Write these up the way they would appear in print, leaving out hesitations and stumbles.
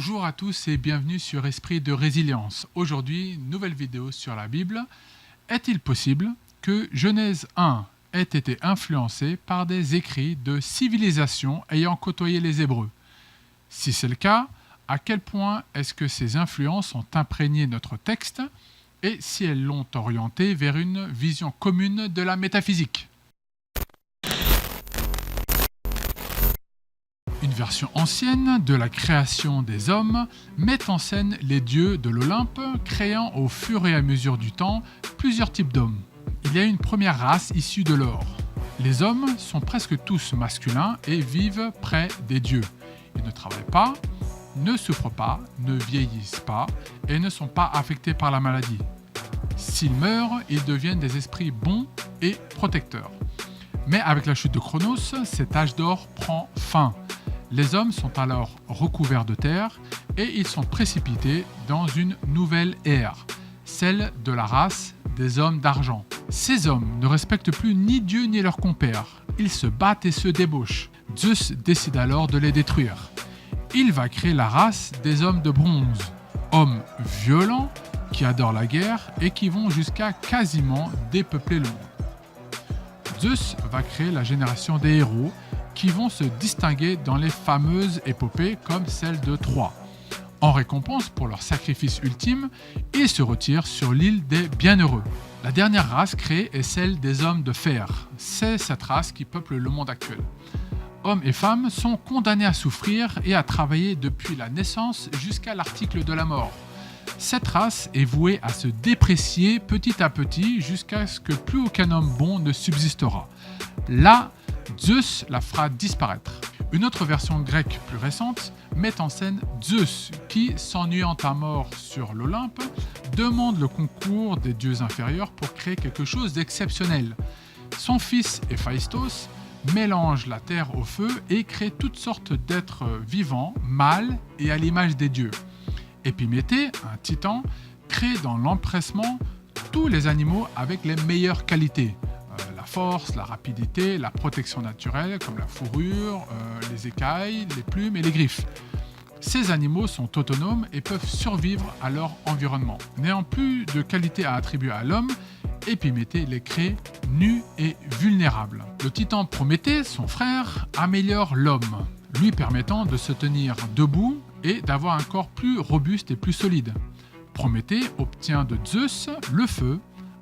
Bonjour à tous et bienvenue sur Esprit de Résilience. Aujourd'hui, nouvelle vidéo sur la Bible. Est-il possible que Genèse 1 ait été influencé par des écrits de civilisations ayant côtoyé les Hébreux? Si c'est le cas, à quel point est-ce que ces influences ont imprégné notre texte et si elles l'ont orienté vers une vision commune de la métaphysique? Une version ancienne de la création des hommes met en scène les dieux de l'Olympe, créant au fur et à mesure du temps plusieurs types d'hommes. Il y a une première race issue de l'or. Les hommes sont presque tous masculins et vivent près des dieux. Ils ne travaillent pas, ne souffrent pas, ne vieillissent pas et ne sont pas affectés par la maladie. S'ils meurent, ils deviennent des esprits bons et protecteurs. Mais avec la chute de Chronos, cet âge d'or prend fin. Les hommes sont alors recouverts de terre et ils sont précipités dans une nouvelle ère, celle de la race des hommes d'argent. Ces hommes ne respectent plus ni Dieu ni leurs compères. Ils se battent et se débauchent. Zeus décide alors de les détruire. Il va créer la race des hommes de bronze, hommes violents qui adorent la guerre et qui vont jusqu'à quasiment dépeupler le monde. Zeus va créer la génération des héros qui vont se distinguer dans les fameuses épopées comme celle de Troie. En récompense pour leur sacrifice ultime, ils se retirent sur l'île des Bienheureux. La dernière race créée est celle des hommes de fer. C'est cette race qui peuple le monde actuel. Hommes et femmes sont condamnés à souffrir et à travailler depuis la naissance jusqu'à l'article de la mort. Cette race est vouée à se déprécier petit à petit jusqu'à ce que plus aucun homme bon ne subsistera. Là, Zeus la fera disparaître. Une autre version grecque plus récente met en scène Zeus qui, s'ennuyant à mort sur l'Olympe, demande le concours des dieux inférieurs pour créer quelque chose d'exceptionnel. Son fils Héphaïstos mélange la terre au feu et crée toutes sortes d'êtres vivants, mâles et à l'image des dieux. Épiméthée, un titan, crée dans l'empressement tous les animaux avec les meilleures qualités. La force, la rapidité, la protection naturelle comme la fourrure, les écailles, les plumes et les griffes. Ces animaux sont autonomes et peuvent survivre à leur environnement. N'ayant plus de qualité à attribuer à l'homme, Épiméthée les crée nus et vulnérables. Le titan Prométhée, son frère, améliore l'homme, lui permettant de se tenir debout et d'avoir un corps plus robuste et plus solide. Prométhée obtient de Zeus le feu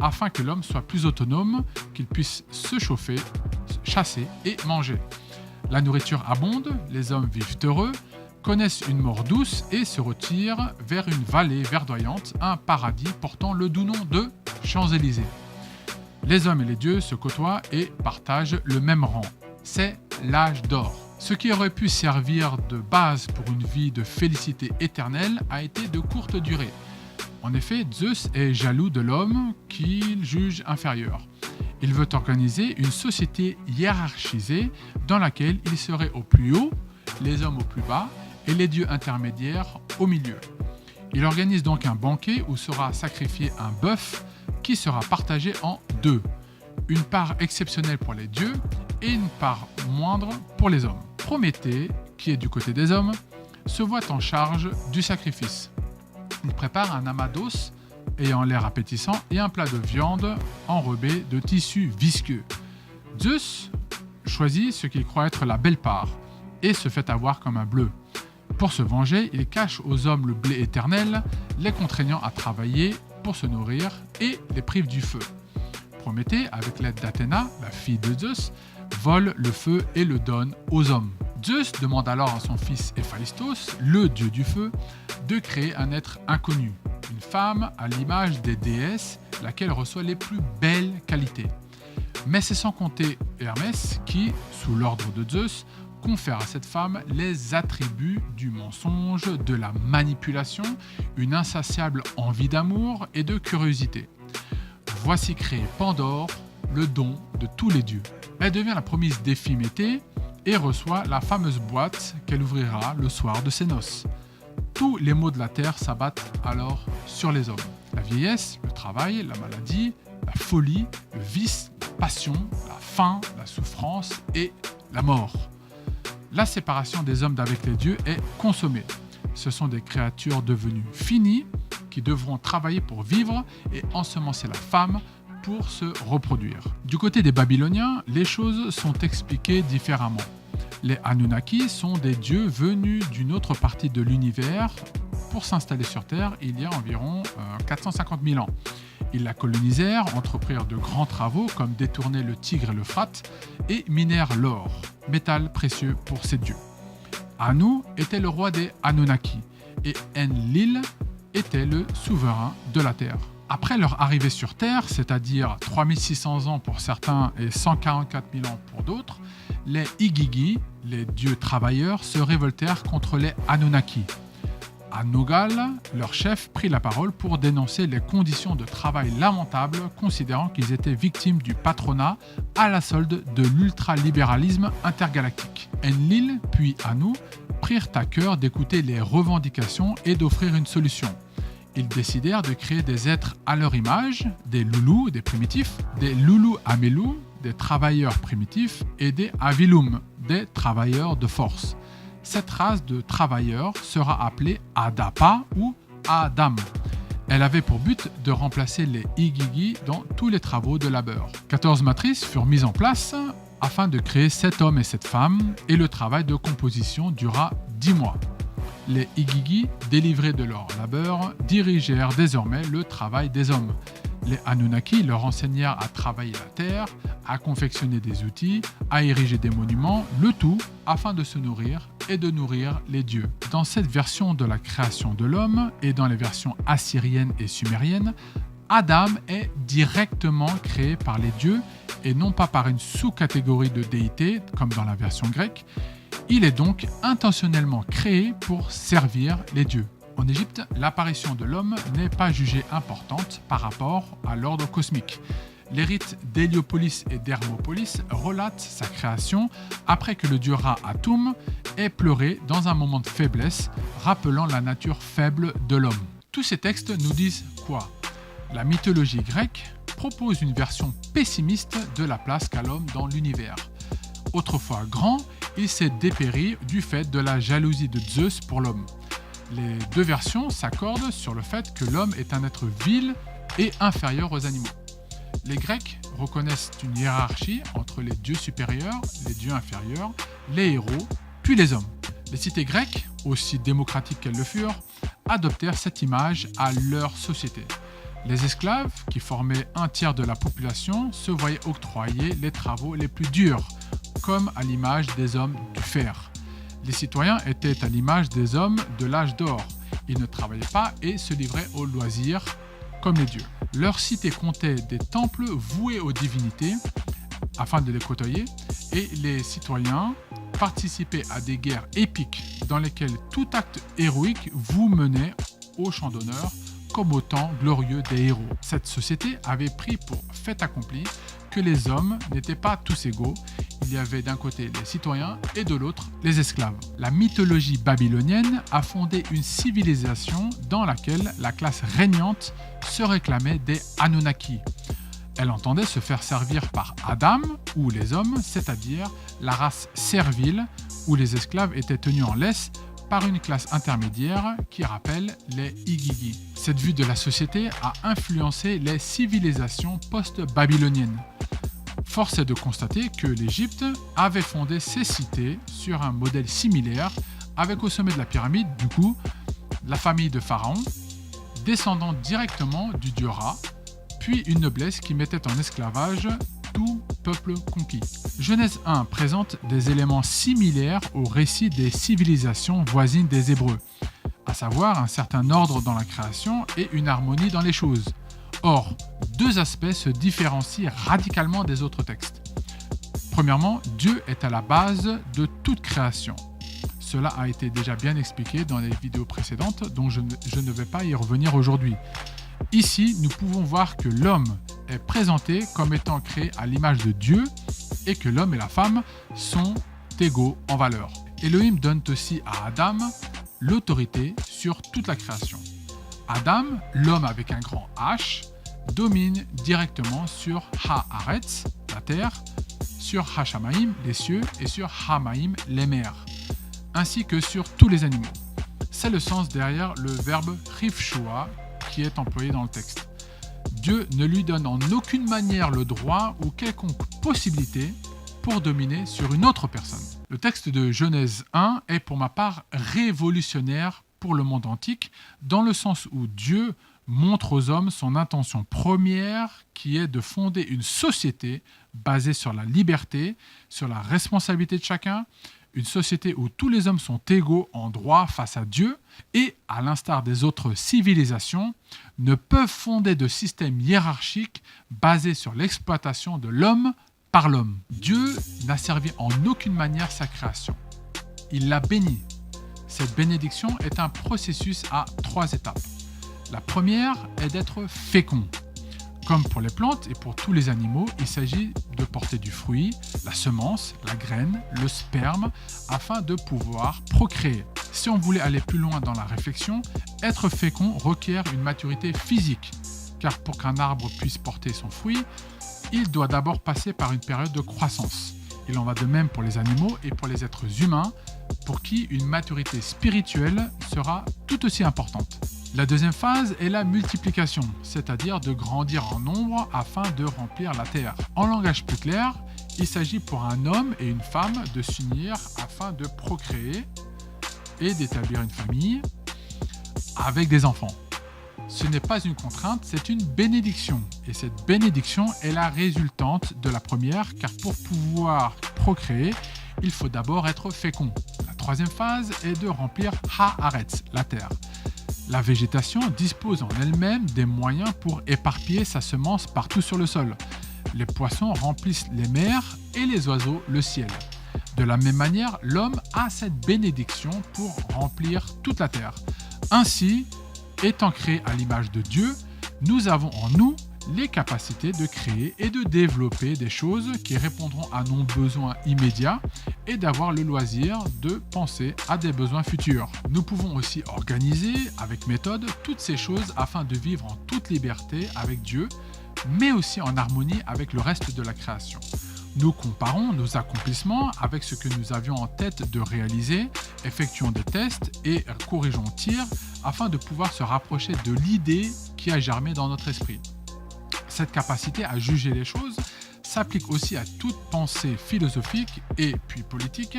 afin que l'homme soit plus autonome, qu'il puisse se chauffer, chasser et manger. La nourriture abonde, les hommes vivent heureux, connaissent une mort douce et se retirent vers une vallée verdoyante, un paradis portant le doux nom de Champs-Élysées. Les hommes et les dieux se côtoient et partagent le même rang. C'est l'âge d'or. Ce qui aurait pu servir de base pour une vie de félicité éternelle a été de courte durée. En effet, Zeus est jaloux de l'homme qu'il juge inférieur. Il veut organiser une société hiérarchisée dans laquelle il serait au plus haut, les hommes au plus bas et les dieux intermédiaires au milieu. Il organise donc un banquet où sera sacrifié un bœuf qui sera partagé en deux. Une part exceptionnelle pour les dieux et une part moindre pour les hommes. Prométhée, qui est du côté des hommes, se voit en charge du sacrifice. Il prépare un amas d'os ayant l'air appétissant et un plat de viande enrobé de tissu visqueux. Zeus choisit ce qu'il croit être la belle part et se fait avoir comme un bleu. Pour se venger, il cache aux hommes le blé éternel, les contraignant à travailler pour se nourrir et les prive du feu. Prométhée, avec l'aide d'Athéna, la fille de Zeus, vole le feu et le donne aux hommes. Zeus demande alors à son fils Héphaïstos, le dieu du feu, de créer un être inconnu, une femme à l'image des déesses, laquelle reçoit les plus belles qualités. Mais c'est sans compter Hermès qui, sous l'ordre de Zeus, confère à cette femme les attributs du mensonge, de la manipulation, une insatiable envie d'amour et de curiosité. Voici créé Pandore, le don de tous les dieux. Elle devient la promise d'Éphiméthée et reçoit la fameuse boîte qu'elle ouvrira le soir de ses noces. Tous les maux de la terre s'abattent alors sur les hommes. La vieillesse, le travail, la maladie, la folie, le vice, la passion, la faim, la souffrance et la mort. La séparation des hommes d'avec les dieux est consommée. Ce sont des créatures devenues finies qui devront travailler pour vivre et ensemencer la femme pour se reproduire. Du côté des Babyloniens, les choses sont expliquées différemment. Les Anunnaki sont des dieux venus d'une autre partie de l'univers pour s'installer sur Terre il y a environ 450 000 ans. Ils la colonisèrent, entreprirent de grands travaux comme détourner le Tigre et l'Euphrate et minèrent l'or, métal précieux pour ces dieux. Anu était le roi des Anunnaki et Enlil était le souverain de la Terre. Après leur arrivée sur Terre, c'est-à-dire 3600 ans pour certains et 144 000 ans pour d'autres, les Igigi, les dieux travailleurs, se révoltèrent contre les Anunnaki. Anugal, leur chef, prit la parole pour dénoncer les conditions de travail lamentables, considérant qu'ils étaient victimes du patronat à la solde de l'ultralibéralisme intergalactique. Enlil puis Anu prirent à cœur d'écouter les revendications et d'offrir une solution. Ils décidèrent de créer des êtres à leur image, des loulous, des primitifs, des loulous amelou, des travailleurs primitifs, et des avilum, des travailleurs de force. Cette race de travailleurs sera appelée Adapa ou Adam. Elle avait pour but de remplacer les Igigi dans tous les travaux de labeur. 14 matrices furent mises en place afin de créer 7 hommes et 7 femmes, et le travail de composition dura 10 mois. Les Igigi, délivrés de leur labeur, dirigèrent désormais le travail des hommes. Les Anunnaki leur enseignèrent à travailler la terre, à confectionner des outils, à ériger des monuments, le tout afin de se nourrir et de nourrir les dieux. Dans cette version de la création de l'homme et dans les versions assyriennes et sumériennes, Adam est directement créé par les dieux et non pas par une sous-catégorie de déité comme dans la version grecque. Il est donc intentionnellement créé pour servir les dieux. En Égypte, l'apparition de l'homme n'est pas jugée importante par rapport à l'ordre cosmique. Les rites d'Héliopolis et d'Hermopolis relatent sa création après que le dieu Ra Atum ait pleuré dans un moment de faiblesse, rappelant la nature faible de l'homme. Tous ces textes nous disent quoi ? La mythologie grecque propose une version pessimiste de la place qu'a l'homme dans l'univers. Autrefois grand, il s'est dépéri du fait de la jalousie de Zeus pour l'homme. Les deux versions s'accordent sur le fait que l'homme est un être vil et inférieur aux animaux. Les Grecs reconnaissent une hiérarchie entre les dieux supérieurs, les dieux inférieurs, les héros, puis les hommes. Les cités grecques, aussi démocratiques qu'elles le furent, adoptèrent cette image à leur société. Les esclaves, qui formaient un tiers de la population, se voyaient octroyer les travaux les plus durs, comme à l'image des hommes du fer. Les citoyens étaient à l'image des hommes de l'âge d'or. Ils ne travaillaient pas et se livraient aux loisirs comme les dieux. Leur cité comptait des temples voués aux divinités afin de les côtoyer, et les citoyens participaient à des guerres épiques dans lesquelles tout acte héroïque vous menait au champ d'honneur comme au temps glorieux des héros. Cette société avait pris pour fait accompli que les hommes n'étaient pas tous égaux. Il y avait d'un côté les citoyens et de l'autre les esclaves. La mythologie babylonienne a fondé une civilisation dans laquelle la classe régnante se réclamait des Anunnaki. Elle entendait se faire servir par Adam, ou les hommes, c'est-à-dire la race servile, où les esclaves étaient tenus en laisse par une classe intermédiaire qui rappelle les Igigi. Cette vue de la société a influencé les civilisations post-babyloniennes. Force est de constater que l'Égypte avait fondé ses cités sur un modèle similaire, avec au sommet de la pyramide, du coup, la famille de Pharaon, descendant directement du dieu Ra, puis une noblesse qui mettait en esclavage tout peuple conquis. Genèse 1 présente des éléments similaires au récit des civilisations voisines des Hébreux, à savoir un certain ordre dans la création et une harmonie dans les choses. Or, deux aspects se différencient radicalement des autres textes. Premièrement, Dieu est à la base de toute création. Cela a été déjà bien expliqué dans les vidéos précédentes, donc je ne vais pas y revenir aujourd'hui. Ici, nous pouvons voir que l'homme est présenté comme étant créé à l'image de Dieu et que l'homme et la femme sont égaux en valeur. Elohim donne aussi à Adam l'autorité sur toute la création. Adam, l'homme avec un grand H, domine directement sur Ha-Aretz, la terre, sur Ha-Shamaim, les cieux, et sur Ha-Maim, les mers, ainsi que sur tous les animaux. C'est le sens derrière le verbe rifshua qui est employé dans le texte. Dieu ne lui donne en aucune manière le droit ou quelconque possibilité pour dominer sur une autre personne. Le texte de Genèse 1 est pour ma part révolutionnaire pour le monde antique, dans le sens où Dieu montre aux hommes son intention première qui est de fonder une société basée sur la liberté, sur la responsabilité de chacun, une société où tous les hommes sont égaux en droit face à Dieu et, à l'instar des autres civilisations, ne peuvent fonder de système hiérarchique basé sur l'exploitation de l'homme par l'homme. Dieu n'a servi en aucune manière sa création. Il l'a bénie. Cette bénédiction est un processus à 3 étapes. La première est d'être fécond. Comme pour les plantes et pour tous les animaux, il s'agit de porter du fruit, la semence, la graine, le sperme, afin de pouvoir procréer. Si on voulait aller plus loin dans la réflexion, être fécond requiert une maturité physique, car pour qu'un arbre puisse porter son fruit, il doit d'abord passer par une période de croissance. Il en va de même pour les animaux et pour les êtres humains, pour qui une maturité spirituelle sera tout aussi importante. La deuxième phase est la multiplication, c'est-à-dire de grandir en nombre afin de remplir la terre. En langage plus clair, il s'agit pour un homme et une femme de s'unir afin de procréer et d'établir une famille avec des enfants. Ce n'est pas une contrainte, c'est une bénédiction. Et cette bénédiction est la résultante de la première, car pour pouvoir procréer, il faut d'abord être fécond. La troisième phase est de remplir Haaretz, la terre. La végétation dispose en elle-même des moyens pour éparpiller sa semence partout sur le sol. Les poissons remplissent les mers et les oiseaux le ciel. De la même manière, l'homme a cette bénédiction pour remplir toute la terre. Ainsi, étant créés à l'image de Dieu, nous avons en nous les capacités de créer et de développer des choses qui répondront à nos besoins immédiats et d'avoir le loisir de penser à des besoins futurs. Nous pouvons aussi organiser avec méthode toutes ces choses afin de vivre en toute liberté avec Dieu, mais aussi en harmonie avec le reste de la création. Nous comparons nos accomplissements avec ce que nous avions en tête de réaliser, effectuons des tests et corrigeons le tir afin de pouvoir se rapprocher de l'idée qui a germé dans notre esprit. Cette capacité à juger les choses s'applique aussi à toute pensée philosophique et puis politique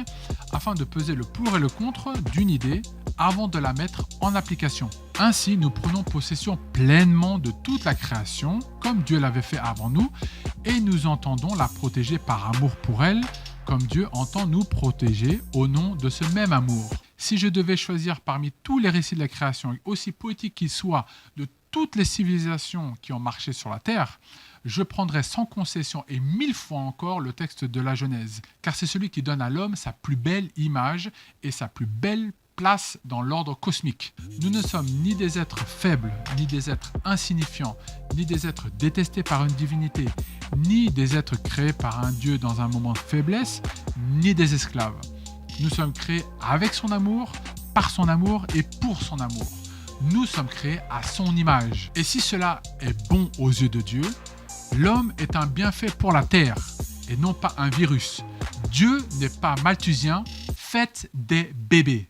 afin de peser le pour et le contre d'une idée avant de la mettre en application. Ainsi, nous prenons possession pleinement de toute la création comme Dieu l'avait fait avant nous et nous entendons la protéger par amour pour elle comme Dieu entend nous protéger au nom de ce même amour. Si je devais choisir parmi tous les récits de la création, aussi poétiques qu'ils soient, de toutes les civilisations qui ont marché sur la terre, je prendrais sans concession et 1000 fois encore le texte de la Genèse, car c'est celui qui donne à l'homme sa plus belle image et sa plus belle place dans l'ordre cosmique. Nous ne sommes ni des êtres faibles, ni des êtres insignifiants, ni des êtres détestés par une divinité, ni des êtres créés par un Dieu dans un moment de faiblesse, ni des esclaves. Nous sommes créés avec son amour, par son amour et pour son amour. Nous sommes créés à son image. Et si cela est bon aux yeux de Dieu, l'homme est un bienfait pour la terre et non pas un virus. Dieu n'est pas malthusien, faites des bébés.